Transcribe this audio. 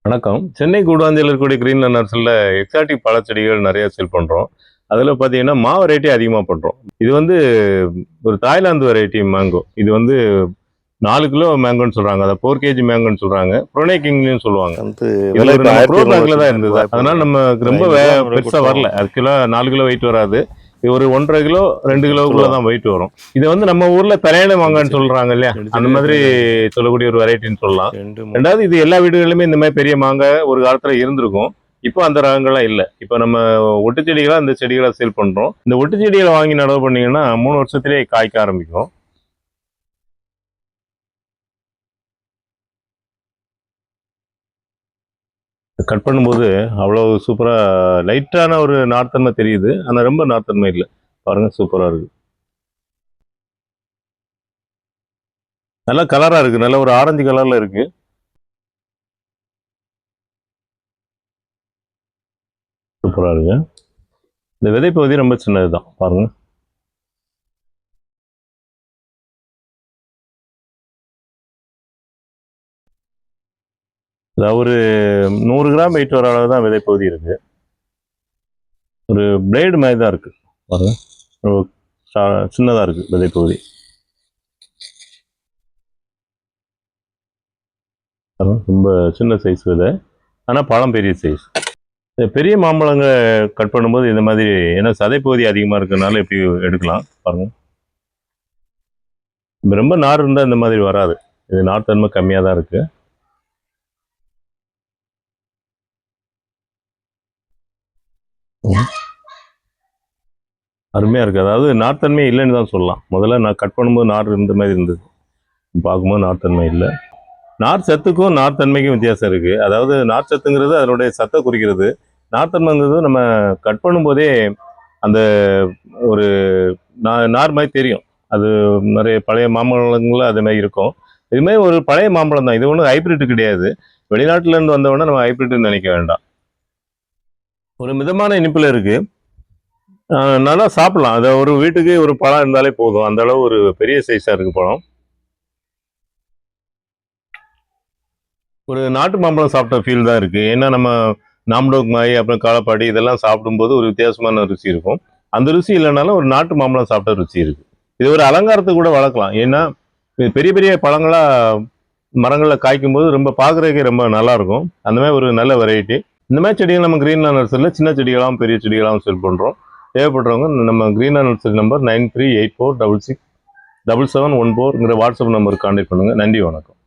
வணக்கம். சென்னை கூடுவாஞ்சேரியில இருக்கக்கூடிய green நர்சரில exotic பழச்செடிகள் நெறைய சேல் பண்றோம். அதில பார்த்தீங்கன்னா, வெரைட்டி அதிகமா பண்றோம். இது வந்து ஒரு தாய்லாந்து வெரைட்டி மேங்கோ. இது வந்து 4 கிலோ மேங்கோன்னு சொல்றாங்க. அத 4 கேஜி மேங்கோன்னு சொல்றாங்க. புரோனே கிங்ன்னு சொல்லுவாங்க. வந்து இது விலை ஒரு இப்ப நம்ம ப்ரோ 1200 பேக்ல தான் வச்சிருக்கேன் இருந்தது. அதனால வாய்ப்பு. நமக்கு ஒரு ரொம்ப 500 ரூபா முறை பெருசா வரல. கொடுத்துருவோம். அது கிலோ 4 கிலோ வெயிட் வராது. இது ஒரு 1 1/2 கிலோ, 2 கிலோவுக்குள்ள கிலோ தான் வெயிட் வரும். இத வந்து நம்ம ஊர்ல தலையாணை ரெண்டு மாங்கான்னு செடி சொல்றாங்க இல்லையா? ரெண்டு அந்த செடி மாதிரி ரெண்டாயிரம் சொல்லக்கூடிய ஒரு வெரைட்டின்னு சொல்லலாம். 2 2வது இது எல்லா வீடுகளிலுமே இந்த மாரி பெரிய மாங்காய் ஒரு காலத்துல இருந்திருக்கும். இப்போ அந்த ரகங்கள்லாம் இல்ல. இப்போ நம்ம ஒட்டு செடிகளா இந்த செடிகள சேல் பண்றோம். இந்த ஒட்டு செடிகள வாங்கி நடவு பண்ணீங்கன்னா 3 வருஷத்திலேயே காய்க்க ஆரம்பிக்கும். கட் பண்ணும்போது அவ்வளோ சூப்பரா லைட்டான ஒரு நார்த்தன்மை தெரியுது. ஆனா ரொம்ப நார்த்தன்மை இல்ல. பாருங்க சூப்பரா இருக்கு. நல்லா கலரா இருக்கு. நல்ல ஒரு ஆரஞ்சு கலர்ல இருக்கு. சூப்பரா இருக்கு. இந்த விதை பகுதி ரொம்ப சின்னதுதான். பாருங்க. அதாவது ஒரு 100 கிராம் வெயிட் வர அளவு தான் விதைப்பகுதி இருக்கு. ஒரு பிளேடு மாதிரி தான் இருக்கு. பாருங்க. சின்னதா இருக்கு விதைப்பகுதி. ரொம்ப சின்ன சைஸ் விதை. ஆனா பழம் பெரிய சைஸ். பெரிய மாம்பழங்க கட் பண்ணும்போது இந்த மாதிரி ஏன்னா சதைப்பகுதி அதிகமா இருக்கனால இப்படி எடுக்கலாம். பாருங்க. ரொம்ப நார் இருந்தா இந்த மாதிரி வராது. இது நார் தன்மை கம்மியா தான் இருக்கு. அருமையா இருக்கு. அதாவது நார்த்தன்மை இல்லைன்னு தான் சொல்லலாம். முதல்ல நான் கட் பண்ணும்போது நார் இருந்த மாதிரி இருந்தது. பார்க்கும்போது நார்த்தன்மை இல்லை. நார் சத்துக்கும் நார்த்தன்மைக்கும் வித்தியாசம் இருக்கு. அதாவது நார் சத்துங்கிறது அதனுடைய சத்தை குறிக்கிறது. நார்த்தன்மைங்கிறது நம்ம கட் பண்ணும்போதே அந்த ஒரு நார் மாதிரி தெரியும். அது நிறைய பழைய மாம்பழங்கள்ல அது மாதிரி இருக்கும். இது மாதிரி ஒரு பழைய மாம்பழம் தான். இது ஒன்றும் ஹைபிரிட் கிடையாது. வெளிநாட்டுல இருந்து வந்தவொடனே நம்ம ஹைபிரிட்னு நினைக்க வேண்டாம். ஒரு மிதமான இனிப்புல இருக்கு. நல்லா சாப்பிடலாம். அதை ஒரு வீட்டுக்கு ஒரு பழம் இருந்தாலே போதும். அந்த அளவு ஒரு பெரிய சைஸா இருக்கு பழம். ஒரு நாட்டு மாம்பழம் சாப்பிட்ட ஃபீல் தான் இருக்கு. ஏன்னா நம்ம நாம்டோக் மாய் அப்புறம் காலப்பாடி இதெல்லாம் சாப்பிடும்போது ஒரு வித்தியாசமான ருசி இருக்கும். அந்த ருசி இல்லைனாலும் ஒரு நாட்டு மாம்பழம் சாப்பிட்ட ருசி இருக்கு. இது ஒரு அலங்காரத்துக்கு கூட வளர்க்கலாம். ஏன்னா இது பெரிய பெரிய பழங்களா மரங்கள்ல காய்க்கும் போது ரொம்ப பார்க்கறதுக்கே ரொம்ப நல்லா இருக்கும். அந்த மாதிரி ஒரு நல்ல வெரைட்டி. இந்த மாதிரி செடிகள் நம்ம கிரீன் நர்சரியில சின்ன செடிகளாகவும் பெரிய செடிகளாகவும் சேல் பண்றோம். தேவைப்படுறவங்க நம்ம கிரீன் நர்சரி நம்பர் 9384667714 வாட்ஸ்அப் நம்பருக்கு கான்டாக்ட் பண்ணுங்க. நன்றி, வணக்கம்.